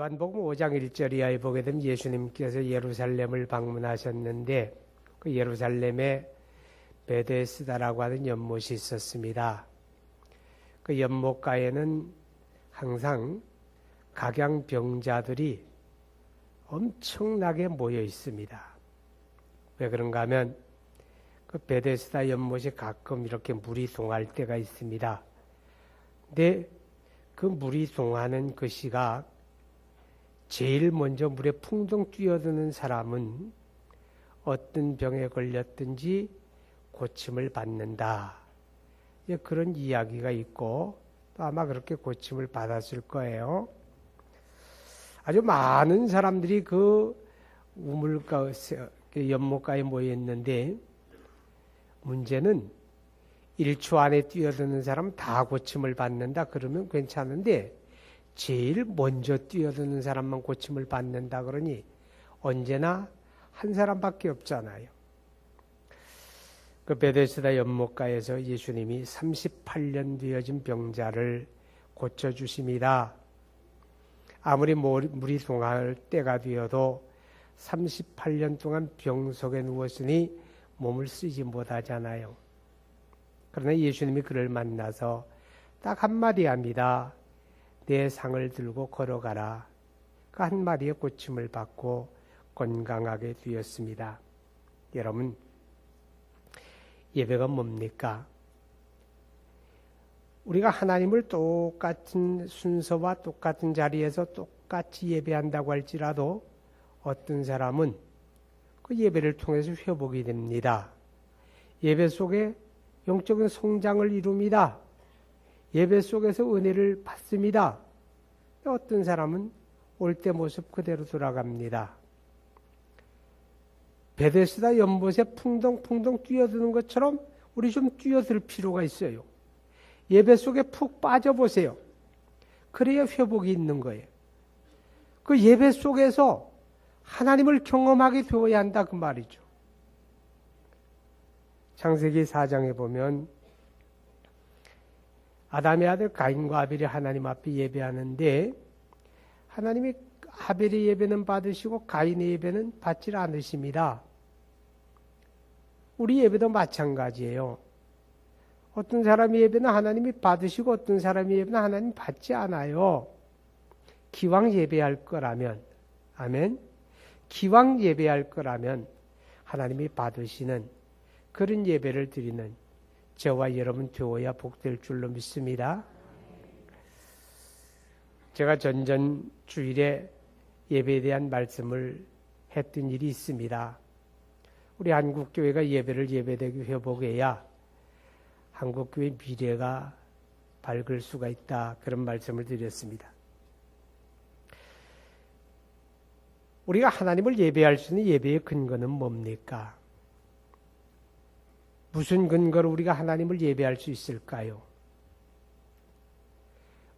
요한복음 5장 1절 이하에 보게 되면 예수님께서 예루살렘을 방문하셨는데 그 예루살렘에 베데스다라고 하는 연못이 있었습니다. 그 연못가에는 항상 각양병자들이 엄청나게 모여 있습니다. 왜 그런가 하면 그 베데스다 연못이 가끔 이렇게 물이 동할 때가 있습니다. 근데 그 물이 동하는 그 시각 제일 먼저 물에 풍덩 뛰어드는 사람은 어떤 병에 걸렸든지 고침을 받는다. 그런 이야기가 있고 또 아마 그렇게 고침을 받았을 거예요. 아주 많은 사람들이 그 우물가, 연못가에 모여 있는데 문제는 1초 안에 뛰어드는 사람은 다 고침을 받는다 그러면 괜찮은데 제일 먼저 뛰어드는 사람만 고침을 받는다 그러니 언제나 한 사람밖에 없잖아요. 그 베데스다 연못가에서 예수님이 38년 되어진 병자를 고쳐주십니다. 아무리 물이 동할 때가 되어도 38년 동안 병 속에 누웠으니 몸을 쓰지 못하잖아요. 그러나 예수님이 그를 만나서 딱 한마디 합니다. 내 상을 들고 걸어가라. 그 한마디에 고침을 받고 건강하게 되었습니다. 여러분, 예배가 뭡니까? 우리가 하나님을 똑같은 순서와 똑같은 자리에서 똑같이 예배한다고 할지라도 어떤 사람은 그 예배를 통해서 회복이 됩니다. 예배 속에 영적인 성장을 이룹니다. 예배 속에서 은혜를 받습니다. 어떤 사람은 올 때 모습 그대로 돌아갑니다. 베데스다 연못에 풍덩풍덩 뛰어드는 것처럼 우리 좀 뛰어들 필요가 있어요. 예배 속에 푹 빠져보세요. 그래야 회복이 있는 거예요. 그 예배 속에서 하나님을 경험하게 되어야 한다 그 말이죠. 창세기 4장에 보면 아담의 아들 가인과 아벨이 하나님 앞에 예배하는데 하나님이 아벨의 예배는 받으시고 가인의 예배는 받지 않으십니다. 우리 예배도 마찬가지예요. 어떤 사람의 예배는 하나님이 받으시고 어떤 사람의 예배는 하나님 받지 않아요. 기왕 예배할 거라면, 아멘. 기왕 예배할 거라면 하나님이 받으시는 그런 예배를 드리는 저와 여러분 되어야 복될 줄로 믿습니다. 제가 전전 주일에 예배에 대한 말씀을 했던 일이 있습니다. 우리 한국교회가 예배를 예배되게 회복해야 한국교회 미래가 밝을 수가 있다. 그런 말씀을 드렸습니다. 우리가 하나님을 예배할 수 있는 예배의 근거는 뭡니까? 무슨 근거로 우리가 하나님을 예배할 수 있을까요?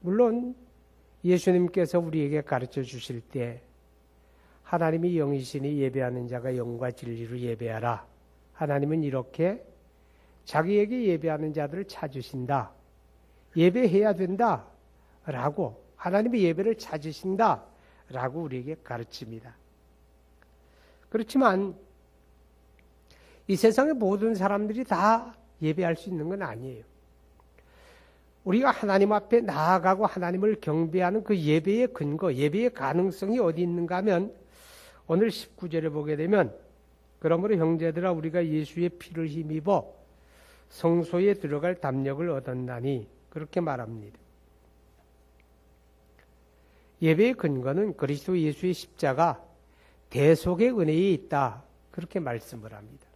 물론 예수님께서 우리에게 가르쳐 주실 때 하나님이 영이시니 예배하는 자가 영과 진리로 예배하라. 하나님은 이렇게 자기에게 예배하는 자들을 찾으신다. 예배해야 된다. 라고 하나님의 예배를 찾으신다. 라고 우리에게 가르칩니다. 그렇지만 이 세상의 모든 사람들이 다 예배할 수 있는 건 아니에요. 우리가 하나님 앞에 나아가고 하나님을 경배하는 그 예배의 근거, 예배의 가능성이 어디 있는가 하면 오늘 19절에 보게 되면 그러므로 형제들아 우리가 예수의 피를 힘입어 성소에 들어갈 담력을 얻었나니 그렇게 말합니다. 예배의 근거는 그리스도 예수의 십자가 대속의 은혜에 있다. 그렇게 말씀을 합니다.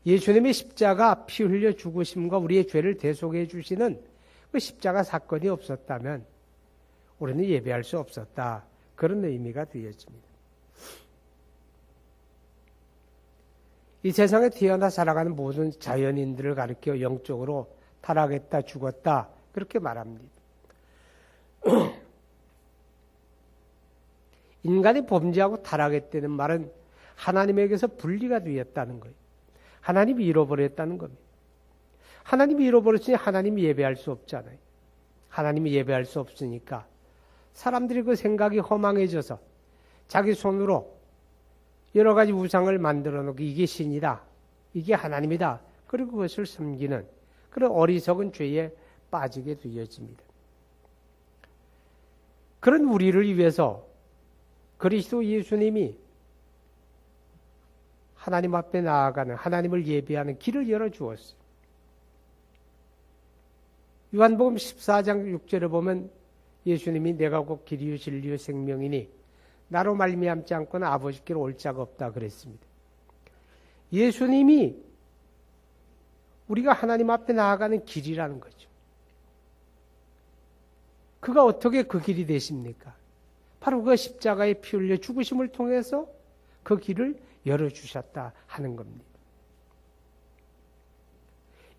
예수님의 십자가 피 흘려 죽으심과 우리의 죄를 대속해 주시는 그 십자가 사건이 없었다면 우리는 예배할 수 없었다. 그런 의미가 되어집니다. 이 세상에 태어나 살아가는 모든 자연인들을 가리켜 영적으로 타락했다, 죽었다 그렇게 말합니다. 인간이 범죄하고 타락했다는 말은 하나님에게서 분리가 되었다는 거예요. 하나님이 잃어버렸다는 겁니다. 하나님이 잃어버렸으니 하나님이 예배할 수 없잖아요. 하나님이 예배할 수 없으니까 사람들이 그 생각이 허망해져서 자기 손으로 여러 가지 우상을 만들어 놓고 이게 신이다, 이게 하나님이다, 그리고 그것을 섬기는 그런 어리석은 죄에 빠지게 되어집니다. 그런 우리를 위해서 그리스도 예수님이 하나님 앞에 나아가는, 하나님을 예배하는 길을 열어주었어요. 요한복음 14장 6절에 보면 예수님이 내가 곧 길이요 진리요 생명이니 나로 말미암지 않고는 아버지께로 올 자가 없다 그랬습니다. 예수님이 우리가 하나님 앞에 나아가는 길이라는 거죠. 그가 어떻게 그 길이 되십니까? 바로 그 십자가에 피 흘려 죽으심을 통해서 그 길을 열어주셨다 하는 겁니다.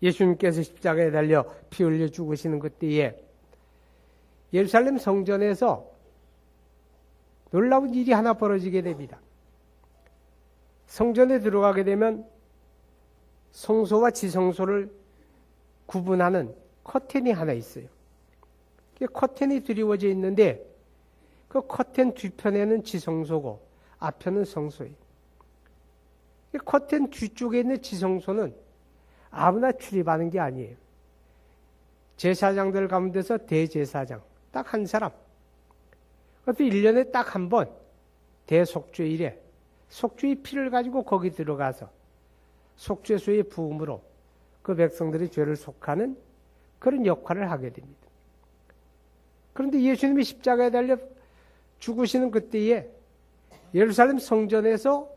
예수님께서 십자가에 달려 피 흘려 죽으시는 그때에 예루살렘 성전에서 놀라운 일이 하나 벌어지게 됩니다. 성전에 들어가게 되면 성소와 지성소를 구분하는 커튼이 하나 있어요. 커튼이 드리워져 있는데 그 커튼 뒤편에는 지성소고 앞편은 성소예요. 커튼 뒤쪽에 있는 지성소는 아무나 출입하는 게 아니에요. 제사장들 가운데서 대제사장 딱 한 사람, 그것도 1년에 딱 한 번 대속죄일에 속죄의 피를 가지고 거기 들어가서 속죄수의 부음으로 그 백성들의 죄를 속하는 그런 역할을 하게 됩니다. 그런데 예수님이 십자가에 달려 죽으시는 그때에 예루살렘 성전에서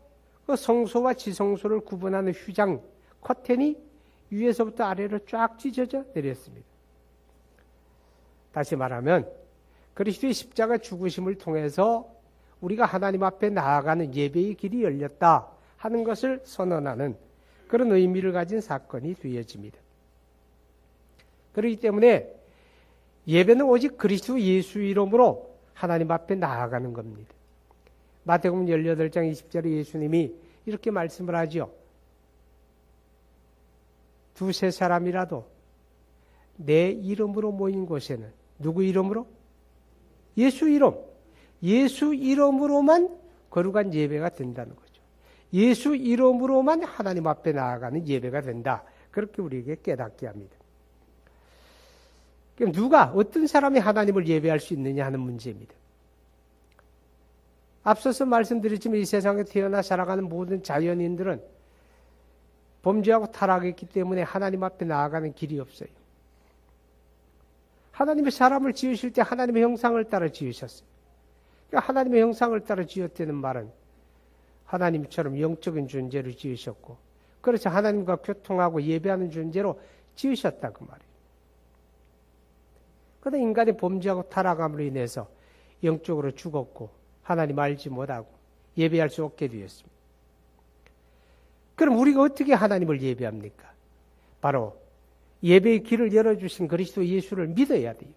그 성소와 지성소를 구분하는 휘장 커튼이 위에서부터 아래로 쫙 찢어져 내렸습니다. 다시 말하면 그리스도의 십자가 죽으심을 통해서 우리가 하나님 앞에 나아가는 예배의 길이 열렸다 하는 것을 선언하는 그런 의미를 가진 사건이 되어집니다. 그렇기 때문에 예배는 오직 그리스도 예수 이름으로 하나님 앞에 나아가는 겁니다. 마태복음 18장 20절에 예수님이 이렇게 말씀을 하죠. 두세 사람이라도 내 이름으로 모인 곳에는 누구 이름으로? 예수 이름. 예수 이름으로만 거룩한 예배가 된다는 거죠. 예수 이름으로만 하나님 앞에 나아가는 예배가 된다. 그렇게 우리에게 깨닫게 합니다. 그럼 누가, 어떤 사람이 하나님을 예배할 수 있느냐 하는 문제입니다. 앞서서 말씀드렸지만 이 세상에 태어나 살아가는 모든 자연인들은 범죄하고 타락했기 때문에 하나님 앞에 나아가는 길이 없어요. 하나님이 사람을 지으실 때 하나님의 형상을 따라 지으셨어요. 그러니까 하나님의 형상을 따라 지었다는 말은 하나님처럼 영적인 존재로 지으셨고, 그래서 하나님과 교통하고 예배하는 존재로 지으셨다 그 말이에요. 그런데 인간의 범죄하고 타락함으로 인해서 영적으로 죽었고 하나님 알지 못하고 예배할 수 없게 되었습니다. 그럼 우리가 어떻게 하나님을 예배합니까? 바로 예배의 길을 열어주신 그리스도 예수를 믿어야 돼요.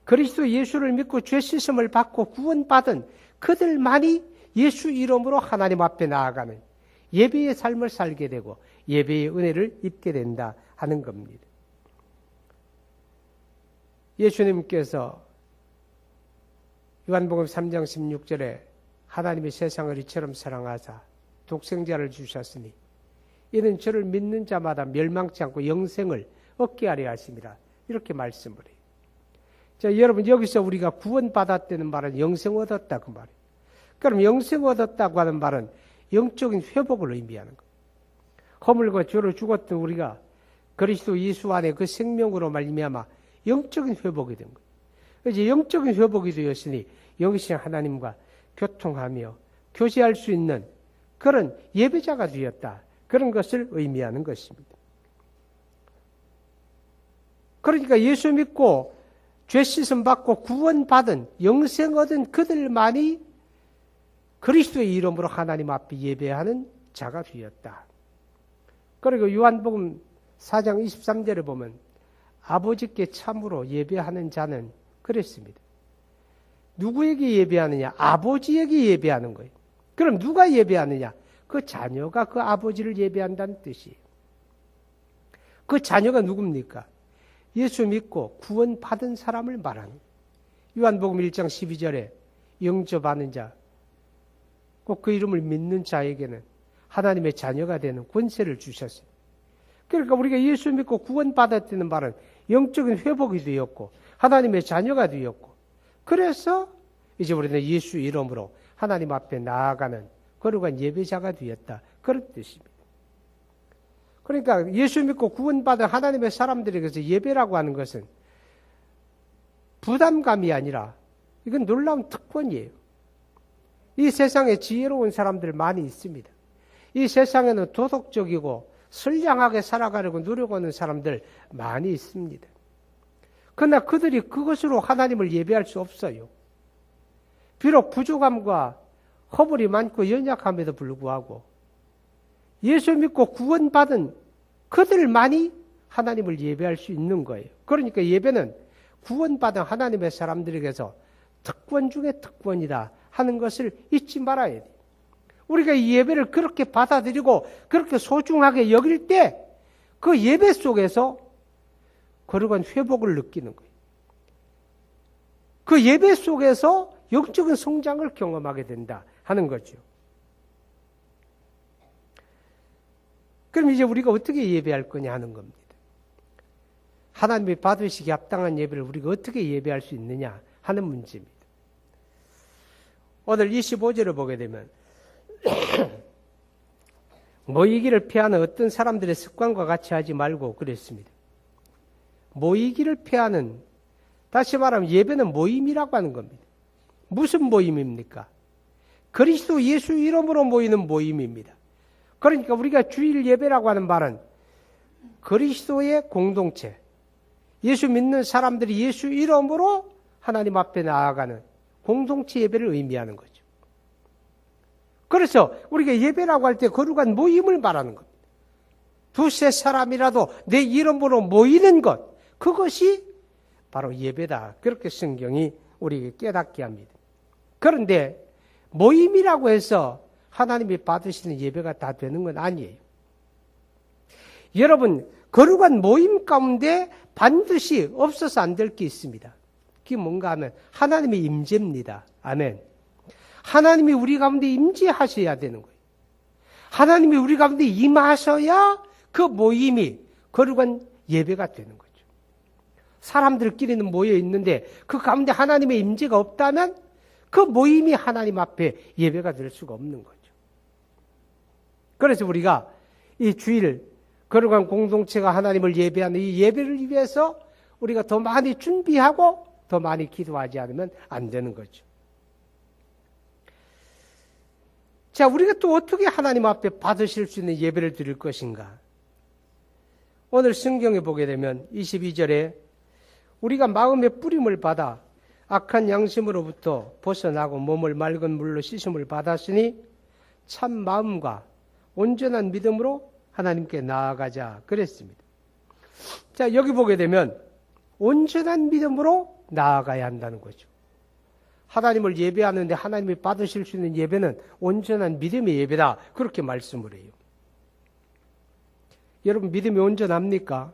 그리스도 예수를 믿고 죄 씻음을 받고 구원받은 그들만이 예수 이름으로 하나님 앞에 나아가는 예배의 삶을 살게 되고 예배의 은혜를 입게 된다 하는 겁니다. 예수님께서 요한복음 3장 16절에 하나님이 세상을 이처럼 사랑하사 독생자를 주셨으니 이는 저를 믿는 자마다 멸망치 않고 영생을 얻게 하려 하심이라 이렇게 말씀을 해요. 자, 여러분 여기서 우리가 구원받았다는 말은 영생 얻었다 그 말이에요. 그럼 영생 얻었다고 하는 말은 영적인 회복을 의미하는 거예요. 허물과 죄로 죽었던 우리가 그리스도 예수 안에 그 생명으로 말미암아 영적인 회복이 된 거예요. 이제 영적인 회복이 되었으니 영신 하나님과 교통하며 교제할 수 있는 그런 예배자가 되었다. 그런 것을 의미하는 것입니다. 그러니까 예수 믿고 죄 씻음 받고 구원받은 영생 얻은 그들만이 그리스도의 이름으로 하나님 앞에 예배하는 자가 되었다. 그리고 요한복음 4장 23절에 보면 아버지께 참으로 예배하는 자는 그랬습니다. 누구에게 예배하느냐? 아버지에게 예배하는 거예요. 그럼 누가 예배하느냐? 그 자녀가 그 아버지를 예배한다는 뜻이에요. 그 자녀가 누굽니까? 예수 믿고 구원받은 사람을 말하는 거예요. 요한복음 1장 12절에 영접하는 자, 꼭 그 이름을 믿는 자에게는 하나님의 자녀가 되는 권세를 주셨어요. 그러니까 우리가 예수 믿고 구원받았다는 말은 영적인 회복이 되었고 하나님의 자녀가 되었고, 그래서 이제 우리는 예수 이름으로 하나님 앞에 나아가는 거룩한 예배자가 되었다, 그런 뜻입니다. 그러니까 예수 믿고 구원받은 하나님의 사람들에게서 예배라고 하는 것은 부담감이 아니라 이건 놀라운 특권이에요. 이 세상에 지혜로운 사람들 많이 있습니다. 이 세상에는 도덕적이고 선량하게 살아가려고 노력하는 사람들 많이 있습니다. 그러나 그들이 그것으로 하나님을 예배할 수 없어요. 비록 부족함과 허물이 많고 연약함에도 불구하고 예수 믿고 구원받은 그들만이 하나님을 예배할 수 있는 거예요. 그러니까 예배는 구원받은 하나님의 사람들에게서 특권 중에 특권이다 하는 것을 잊지 말아야 돼요. 우리가 이 예배를 그렇게 받아들이고 그렇게 소중하게 여길 때 그 예배 속에서 거룩한 회복을 느끼는 거예요. 그 예배 속에서 영적인 성장을 경험하게 된다 하는 거죠. 그럼 이제 우리가 어떻게 예배할 거냐 하는 겁니다. 하나님이 받으시기에 합당한 예배를 우리가 어떻게 예배할 수 있느냐 하는 문제입니다. 오늘 25절을 보게 되면 모이기를 피하는 어떤 사람들의 습관과 같이 하지 말고 그랬습니다. 모이기를 피하는, 다시 말하면 예배는 모임이라고 하는 겁니다. 무슨 모임입니까? 그리스도 예수 이름으로 모이는 모임입니다. 그러니까 우리가 주일 예배라고 하는 말은 그리스도의 공동체, 예수 믿는 사람들이 예수 이름으로 하나님 앞에 나아가는 공동체 예배를 의미하는 거죠. 그래서 우리가 예배라고 할 때 거룩한 모임을 말하는 겁니다. 두세 사람이라도 내 이름으로 모이는 것, 그것이 바로 예배다. 그렇게 성경이 우리에게 깨닫게 합니다. 그런데 모임이라고 해서 하나님이 받으시는 예배가 다 되는 건 아니에요. 여러분, 거룩한 모임 가운데 반드시 없어서 안 될 게 있습니다. 그게 뭔가 하면 하나님의 임재입니다. 아멘. 하나님이 우리 가운데 임재하셔야 되는 거예요. 하나님이 우리 가운데 임하셔야 그 모임이 거룩한 예배가 되는 거죠. 사람들끼리는 모여 있는데 그 가운데 하나님의 임재가 없다면 그 모임이 하나님 앞에 예배가 될 수가 없는 거죠. 그래서 우리가 이 주일 거룩한 공동체가 하나님을 예배하는 이 예배를 위해서 우리가 더 많이 준비하고 더 많이 기도하지 않으면 안 되는 거죠. 자, 우리가 또 어떻게 하나님 앞에 받으실 수 있는 예배를 드릴 것인가? 오늘 성경에 보게 되면 22절에 우리가 마음의 뿌림을 받아 악한 양심으로부터 벗어나고 몸을 맑은 물로 씻음을 받았으니 참 마음과 온전한 믿음으로 하나님께 나아가자 그랬습니다. 자, 여기 보게 되면 온전한 믿음으로 나아가야 한다는 거죠. 하나님을 예배하는데 하나님이 받으실 수 있는 예배는 온전한 믿음의 예배다, 그렇게 말씀을 해요. 여러분, 믿음이 온전합니까?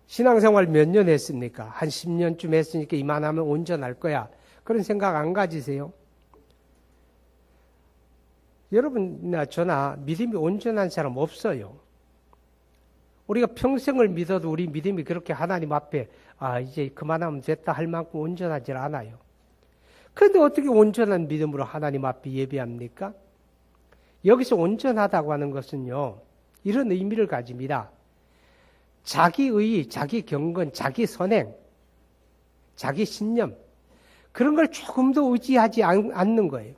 신앙생활 몇 년 했습니까? 한 10년쯤 했으니까 이만하면 온전할 거야, 그런 생각 안 가지세요? 여러분이나 저나 믿음이 온전한 사람 없어요. 우리가 평생을 믿어도 우리 믿음이 그렇게 하나님 앞에 이제 그만하면 됐다 할 만큼 온전하지 않아요. 그런데 어떻게 온전한 믿음으로 하나님 앞에 예배합니까? 여기서 온전하다고 하는 것은요, 이런 의미를 가집니다. 자기의, 자기 경건, 자기 선행, 자기 신념, 그런 걸 조금도 의지하지 않는 거예요.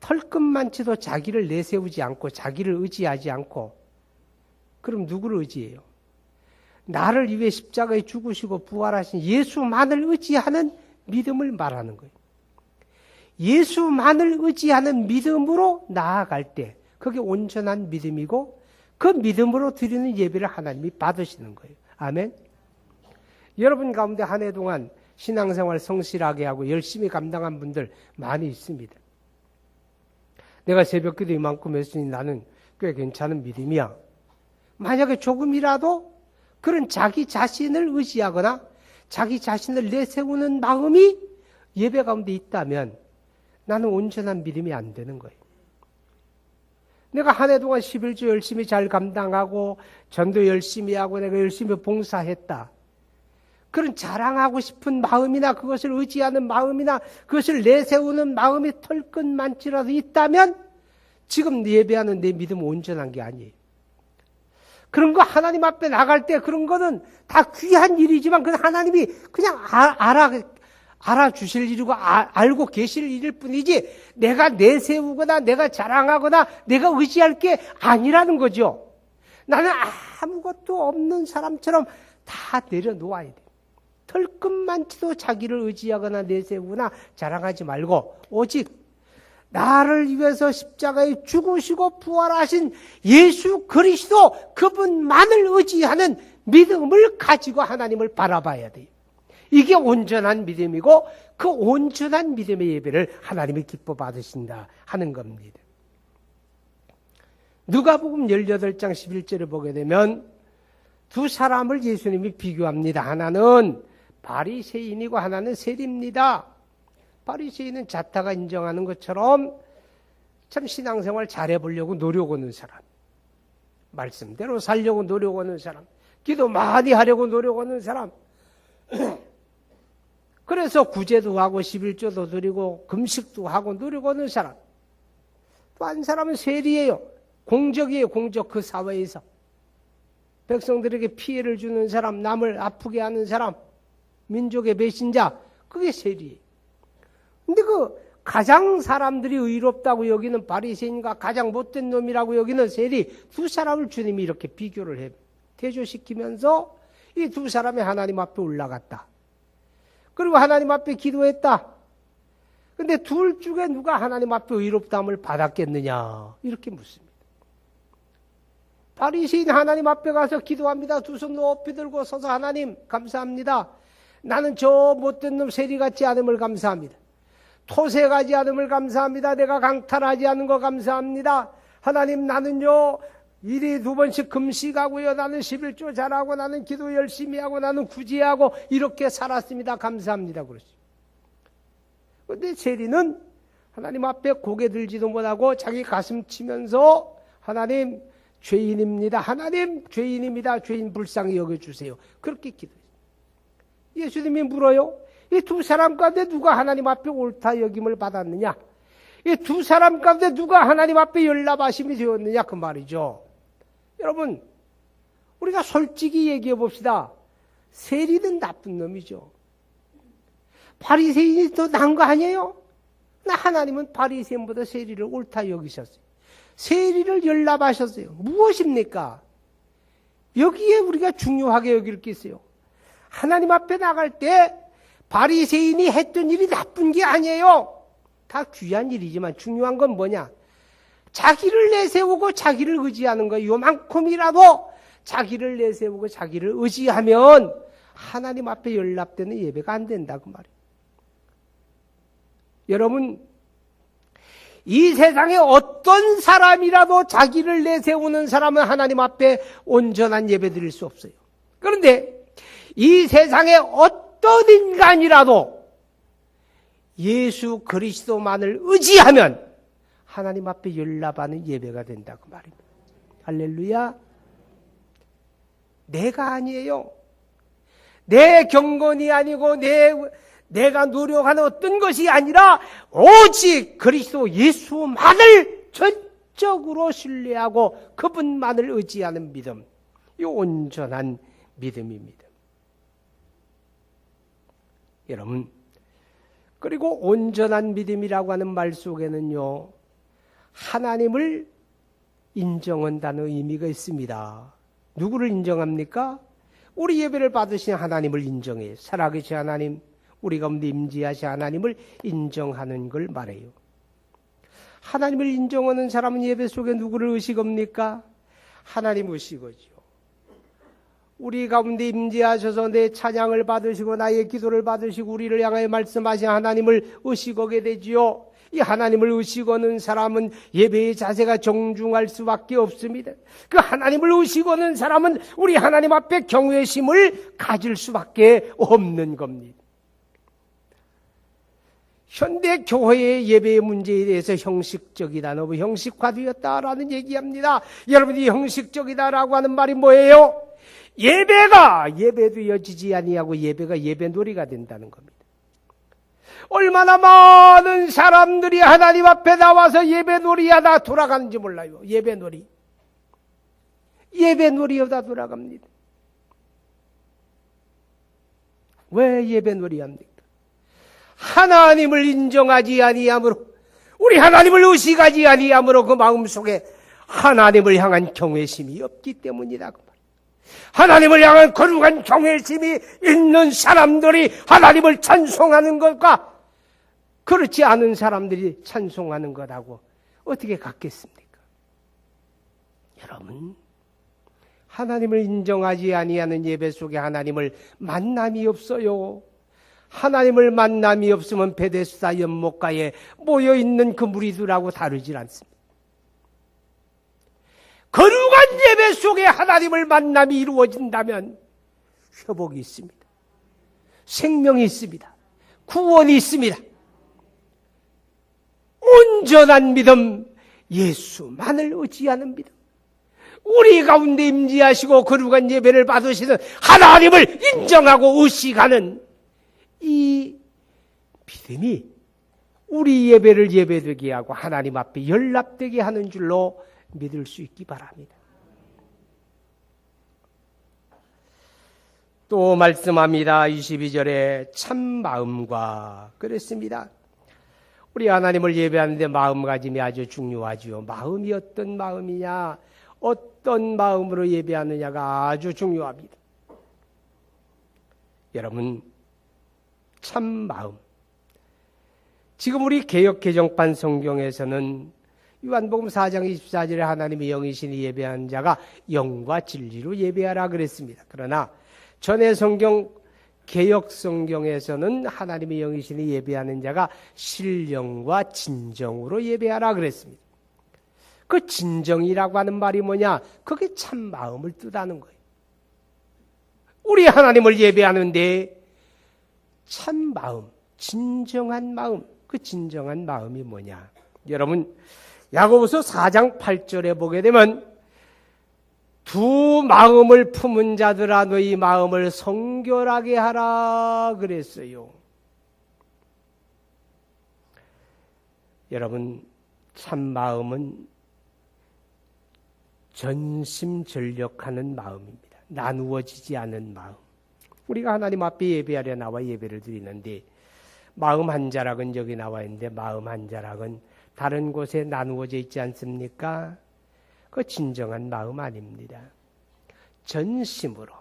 털끝만치도 자기를 내세우지 않고 자기를 의지하지 않고, 그럼 누구를 의지해요? 나를 위해 십자가에 죽으시고 부활하신 예수만을 의지하는 믿음을 말하는 거예요. 예수만을 의지하는 믿음으로 나아갈 때 그게 온전한 믿음이고 그 믿음으로 드리는 예배를 하나님이 받으시는 거예요. 아멘. 여러분 가운데 한 해 동안 신앙생활 성실하게 하고 열심히 감당한 분들 많이 있습니다. 내가 새벽기도 이만큼 했으니 나는 꽤 괜찮은 믿음이야. 만약에 조금이라도 그런 자기 자신을 의지하거나 자기 자신을 내세우는 마음이 예배 가운데 있다면 나는 온전한 믿음이 안 되는 거예요. 내가 한 해 동안 11조 열심히 잘 감당하고 전도 열심히 하고 내가 열심히 봉사했다. 그런 자랑하고 싶은 마음이나 그것을 의지하는 마음이나 그것을 내세우는 마음이 털끝만치라도 있다면 지금 예배하는 내 믿음은 온전한 게 아니에요. 그런 거 하나님 앞에 나갈 때 그런 거는 다 귀한 일이지만 그건 하나님이 그냥 알아주실 일이고 알고 계실 일일 뿐이지 내가 내세우거나 내가 자랑하거나 내가 의지할 게 아니라는 거죠. 나는 아무것도 없는 사람처럼 다 내려놓아야 돼. 털끝만치도 자기를 의지하거나 내세우거나 자랑하지 말고 오직 나를 위해서 십자가에 죽으시고 부활하신 예수 그리스도 그분만을 의지하는 믿음을 가지고 하나님을 바라봐야 돼요. 이게 온전한 믿음이고 그 온전한 믿음의 예배를 하나님이 기뻐 받으신다 하는 겁니다. 누가복음 18장 11절을 보게 되면 두 사람을 예수님이 비교합니다. 하나는 바리새인이고 하나는 세리입니다. 바리새인은 자타가 인정하는 것처럼 참 신앙생활 잘해보려고 노력하는 사람, 말씀대로 살려고 노력하는 사람, 기도 많이 하려고 노력하는 사람, 그래서 구제도 하고 11조도 드리고 금식도 하고 노력하는 사람. 또 한 사람은 세리예요. 공적이에요. 공적. 그 사회에서 백성들에게 피해를 주는 사람, 남을 아프게 하는 사람, 민족의 배신자, 그게 세리예요. 근데 그 가장 사람들이 의롭다고 여기는 바리새인과 가장 못된 놈이라고 여기는 세리, 두 사람을 주님이 이렇게 비교를 해 대조시키면서 이 두 사람이 하나님 앞에 올라갔다. 그리고 하나님 앞에 기도했다. 근데 둘 중에 누가 하나님 앞에 의롭다함을 받았겠느냐 이렇게 묻습니다. 바리새인 하나님 앞에 가서 기도합니다. 두 손 높이 들고 서서 하나님 감사합니다. 나는 저 못된 놈 세리같지 않음을 감사합니다. 토색하지 않음을 감사합니다. 내가 강탈하지 않은 거 감사합니다. 하나님 나는요 일이 2번씩 금식하고요. 나는 11조 잘하고 나는 기도 열심히 하고 나는 구제하고 이렇게 살았습니다. 감사합니다. 그러죠. 그런데 세리는 하나님 앞에 고개 들지도 못하고 자기 가슴 치면서 하나님 죄인입니다. 하나님 죄인입니다. 죄인 불쌍히 여겨주세요. 그렇게 기도했어요. 예수님이 물어요. 이 두 사람 가운데 누가 하나님 앞에 옳다 여김을 받았느냐? 이 두 사람 가운데 누가 하나님 앞에 열납하심이 되었느냐? 그 말이죠. 여러분, 우리가 솔직히 얘기해 봅시다. 세리는 나쁜 놈이죠. 바리새인이 더 나은 거 아니에요? 나 하나님은 바리새인보다 세리를 옳다 여기셨어요. 세리를 열납하셨어요. 무엇입니까? 여기에 우리가 중요하게 여길 게 있어요. 하나님 앞에 나갈 때 바리새인이 했던 일이 나쁜 게 아니에요. 다 귀한 일이지만 중요한 건 뭐냐? 자기를 내세우고 자기를 의지하는 거 요만큼이라도 자기를 내세우고 자기를 의지하면 하나님 앞에 연락되는 예배가 안 된다 그 말이에요. 여러분 이 세상에 어떤 사람이라도 자기를 내세우는 사람은 하나님 앞에 온전한 예배 드릴 수 없어요. 그런데 이 세상에 어떤 인간이라도 예수 그리스도만을 의지하면 하나님 앞에 연락하는 예배가 된다 그 말입니다. 할렐루야. 내가 아니에요. 내 경건이 아니고 내가 노력하는 어떤 것이 아니라 오직 그리스도 예수만을 전적으로 신뢰하고 그분만을 의지하는 믿음. 이 온전한 믿음입니다. 여러분, 그리고 온전한 믿음이라고 하는 말 속에는요, 하나님을 인정한다는 의미가 있습니다. 누구를 인정합니까? 우리 예배를 받으신 하나님을 인정해요. 살아계신 하나님, 우리 가운데 임재하신 하나님을 인정하는 걸 말해요. 하나님을 인정하는 사람은 예배 속에 누구를 의식합니까? 하나님 의식하죠. 우리 가운데 임재하셔서 내 찬양을 받으시고 나의 기도를 받으시고 우리를 향하여 말씀하신 하나님을 의식하게 되지요. 이 하나님을 의식하는 사람은 예배의 자세가 정중할 수밖에 없습니다. 그 하나님을 의식하는 사람은 우리 하나님 앞에 경외심을 가질 수밖에 없는 겁니다. 현대 교회의 예배의 문제에 대해서 형식적이다, 너무 형식화되었다라는 얘기합니다. 여러분이 형식적이다라고 하는 말이 뭐예요? 예배가 예배되어지지 아니하고 예배가 예배놀이가 된다는 겁니다. 얼마나 많은 사람들이 하나님 앞에 나와서 예배놀이하다 돌아가는지 몰라요. 예배놀이하다 돌아갑니다. 왜 예배놀이합니까? 하나님을 인정하지 아니함으로, 우리 하나님을 의식하지 아니함으로 그 마음속에 하나님을 향한 경외심이 없기 때문이다. 하나님을 향한 거룩한 경외심이 있는 사람들이 하나님을 찬송하는 것과 그렇지 않은 사람들이 찬송하는 것하고 어떻게 같겠습니까? 여러분, 하나님을 인정하지 아니하는 예배 속에 하나님을 만남이 없어요. 하나님을 만남이 없으면 베데스다 연못가에 모여있는 그 무리들하고 다르질 않습니다. 거룩한 예배 속에 하나님을 만남이 이루어진다면 회복이 있습니다. 생명이 있습니다. 구원이 있습니다. 온전한 믿음, 예수만을 의지하는 믿음, 우리 가운데 임재하시고 거룩한 예배를 받으시는 하나님을 인정하고 의식하는 이 믿음이 우리 예배를 예배되게 하고 하나님 앞에 연락되게 하는 줄로 믿을 수 있기 바랍니다. 또 말씀합니다. 22절에 참 마음과 그랬습니다. 우리 하나님을 예배하는데 마음가짐이 아주 중요하지요. 마음이 어떤 마음이냐, 어떤 마음으로 예배하느냐가 아주 중요합니다. 여러분, 참 마음. 지금 우리 개역개정판 성경에서는 요한복음 4장 24절에 하나님의 영이시니 예배하는 자가 영과 진리로 예배하라 그랬습니다. 그러나 전에 성경 개역 성경에서는 하나님의 영이시니 예배하는 자가 신령과 진정으로 예배하라 그랬습니다. 그 진정이라고 하는 말이 뭐냐? 그게 참 마음을 뜻하는 거예요. 우리 하나님을 예배하는데 참 마음, 진정한 마음, 그 진정한 마음이 뭐냐? 여러분, 야고보서 4장 8절에 보게 되면 두 마음을 품은 자들아 너희 마음을 성결하게 하라 그랬어요. 여러분, 참 마음은 전심전력하는 마음입니다. 나누어지지 않은 마음. 우리가 하나님 앞에 예배하려 나와 예배를 드리는데 마음 한 자락은 여기 나와 있는데 마음 한 자락은 다른 곳에 나누어져 있지 않습니까? 그 진정한 마음 아닙니다. 전심으로.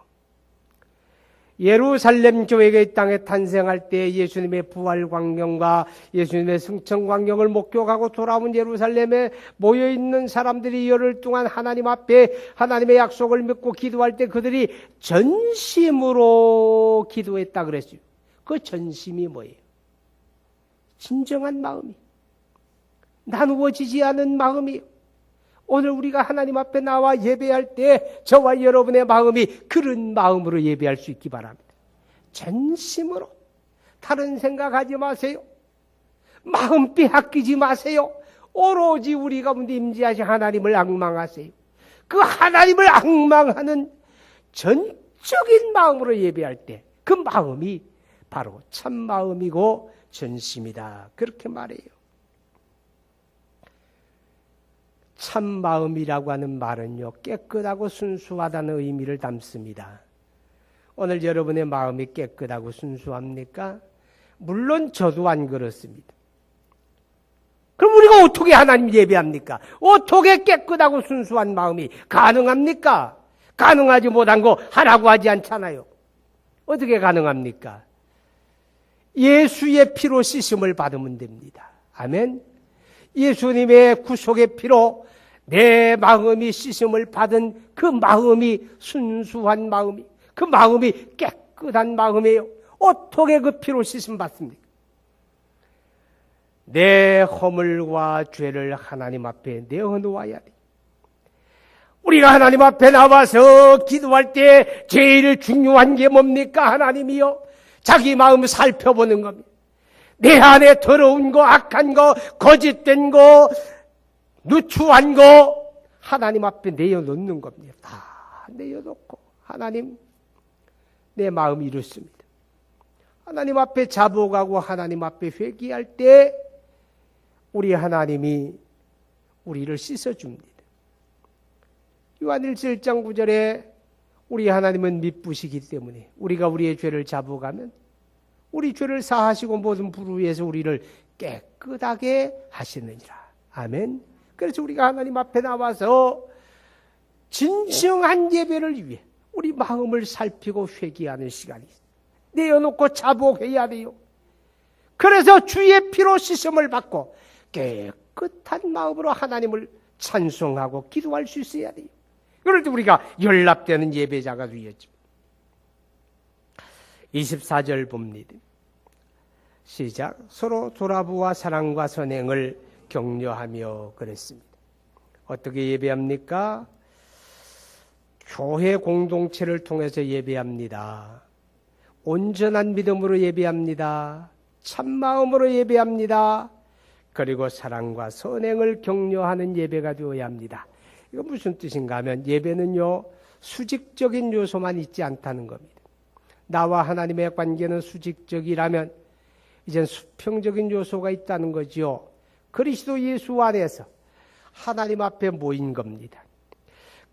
예루살렘 교회가 이 땅에 탄생할 때 예수님의 부활 광경과 예수님의 승천 광경을 목격하고 돌아온 예루살렘에 모여있는 사람들이 열흘 동안 하나님 앞에 하나님의 약속을 믿고 기도할 때 그들이 전심으로 기도했다 그랬어요. 그 전심이 뭐예요? 진정한 마음이, 나누어지지 않은 마음이요. 오늘 우리가 하나님 앞에 나와 예배할 때 저와 여러분의 마음이 그런 마음으로 예배할 수 있기 바랍니다. 전심으로. 다른 생각하지 마세요. 마음 빼앗기지 마세요. 오로지 우리 가운데 임재하신 하나님을 앙망하세요. 그 하나님을 앙망하는 전적인 마음으로 예배할 때 그 마음이 바로 참 마음이고 전심이다. 그렇게 말해요. 참 마음이라고 하는 말은요, 깨끗하고 순수하다는 의미를 담습니다. 오늘 여러분의 마음이 깨끗하고 순수합니까? 물론 저도 안 그렇습니다. 그럼 우리가 어떻게 하나님 예배합니까? 어떻게 깨끗하고 순수한 마음이 가능합니까? 가능하지 못한 거 하라고 하지 않잖아요. 어떻게 가능합니까? 예수의 피로 씻음을 받으면 됩니다. 아멘. 예수님의 구속의 피로 내 마음이 씻음을 받은 그 마음이 순수한 마음이, 그 마음이 깨끗한 마음이에요. 어떻게 그 피로 씻음 받습니까? 내 허물과 죄를 하나님 앞에 내어놓아야 돼. 우리가 하나님 앞에 나와서 기도할 때 제일 중요한 게 뭡니까? 하나님이요, 자기 마음 살펴보는 겁니다. 내 안에 더러운 거, 악한 거, 거짓된 거, 누추한 거 하나님 앞에 내어놓는 겁니다. 다 내어놓고, 하나님, 내 마음이 이렇습니다. 하나님 앞에 자복하고 하나님 앞에 회개할 때 우리 하나님이 우리를 씻어줍니다. 요한 1장 9절에 우리 하나님은 미쁘시기 때문에 우리가 우리의 죄를 자복하면 우리 죄를 사하시고 모든 불의에서 우리를 깨끗하게 하시느니라. 아멘. 그래서 우리가 하나님 앞에 나와서 진정한 예배를 위해 우리 마음을 살피고 회개하는 시간이 있어요. 내어놓고 자복해야 돼요. 그래서 주의 피로 씻음을 받고 깨끗한 마음으로 하나님을 찬송하고 기도할 수 있어야 돼요. 그럴 때 우리가 연락되는 예배자가 되었죠. 24절 봅니다. 시작. 서로 돌아보아 사랑과 선행을 격려하며 그랬습니다. 어떻게 예배합니까? 교회 공동체를 통해서 예배합니다. 온전한 믿음으로 예배합니다. 참마음으로 예배합니다. 그리고 사랑과 선행을 격려하는 예배가 되어야 합니다. 이거 무슨 뜻인가 하면 예배는요, 수직적인 요소만 있지 않다는 겁니다. 나와 하나님의 관계는 수직적이라면 이젠 수평적인 요소가 있다는 거지요. 그리스도 예수 안에서 하나님 앞에 모인 겁니다.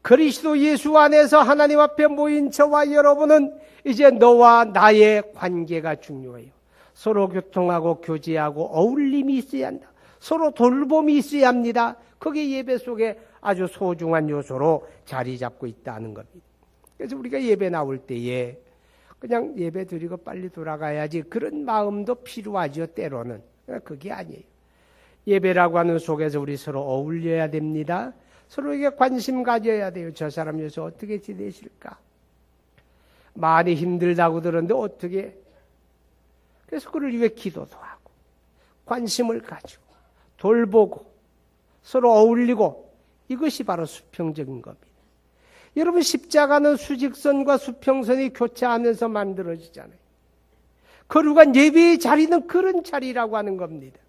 그리스도 예수 안에서 하나님 앞에 모인 저와 여러분은 이제 너와 나의 관계가 중요해요. 서로 교통하고 교제하고 어울림이 있어야 한다. 서로 돌봄이 있어야 합니다. 그게 예배 속에 아주 소중한 요소로 자리 잡고 있다는 겁니다. 그래서 우리가 예배 나올 때에 그냥 예배 드리고 빨리 돌아가야지 그런 마음도 필요하죠. 때로는. 그게 아니에요. 예배라고 하는 속에서 우리 서로 어울려야 됩니다. 서로에게 관심 가져야 돼요. 저 사람 요새 어떻게 지내실까? 많이 힘들다고 들었는데 어떻게? 그래서 그를 위해 기도도 하고 관심을 가지고 돌보고 서로 어울리고 이것이 바로 수평적인 겁니다. 여러분 십자가는 수직선과 수평선이 교차하면서 만들어지잖아요. 거룩한 예배의 자리는 그런 자리라고 하는 겁니다.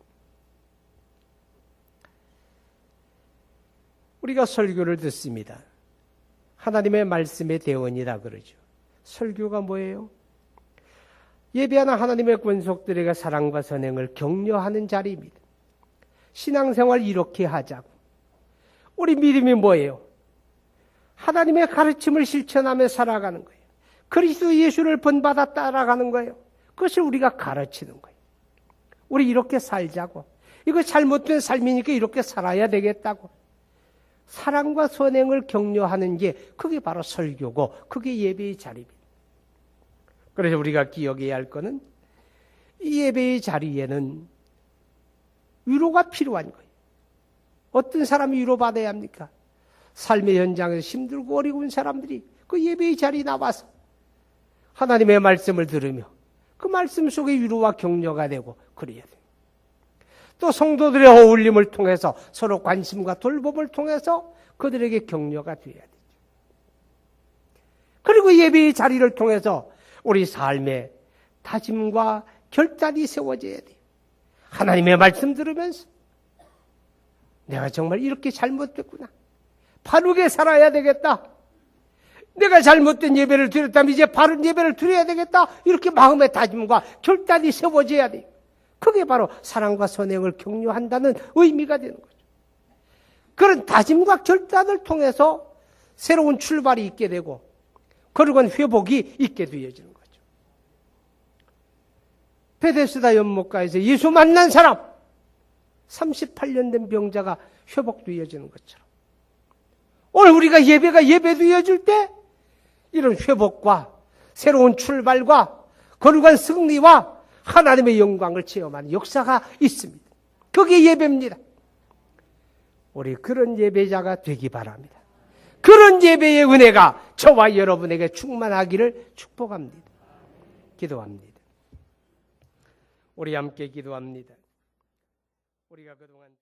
우리가 설교를 듣습니다. 하나님의 말씀의 대원이라 그러죠. 설교가 뭐예요? 예배하는 하나님의 권속들에게 사랑과 선행을 격려하는 자리입니다. 신앙생활 이렇게 하자고. 우리 믿음이 뭐예요? 하나님의 가르침을 실천하며 살아가는 거예요. 그리스도 예수를 본받아 따라가는 거예요. 그것을 우리가 가르치는 거예요. 우리 이렇게 살자고. 이거 잘못된 삶이니까 이렇게 살아야 되겠다고. 사랑과 선행을 격려하는 게 그게 바로 설교고 그게 예배의 자리입니다. 그래서 우리가 기억해야 할 것은 이 예배의 자리에는 위로가 필요한 거예요. 어떤 사람이 위로받아야 합니까? 삶의 현장에서 힘들고 어려운 사람들이 그 예배의 자리에 나와서 하나님의 말씀을 들으며 그 말씀 속에 위로와 격려가 되고 그래야 돼요. 또 성도들의 어울림을 통해서 서로 관심과 돌봄을 통해서 그들에게 격려가 되어야 되죠. 그리고 예배의 자리를 통해서 우리 삶의 다짐과 결단이 세워져야 돼요. 하나님의 말씀 들으면서 내가 정말 이렇게 잘못됐구나. 바르게 살아야 되겠다. 내가 잘못된 예배를 드렸다면 이제 바른 예배를 드려야 되겠다. 이렇게 마음의 다짐과 결단이 세워져야 돼요. 그게 바로 사랑과 선행을 격려한다는 의미가 되는 거죠. 그런 다짐과 결단을 통해서 새로운 출발이 있게 되고 그리고 회복이 있게 되어지는 거죠. 베데스다 연못가에서 예수 만난 사람 38년 된 병자가 회복되어지는 것처럼 오늘 우리가 예배가 예배되어질 때 이런 회복과 새로운 출발과 거룩한 승리와 하나님의 영광을 체험하는 역사가 있습니다. 그게 예배입니다. 우리 그런 예배자가 되기 바랍니다. 그런 예배의 은혜가 저와 여러분에게 충만하기를 축복합니다. 기도합니다. 우리 함께 기도합니다. 우리가 그동안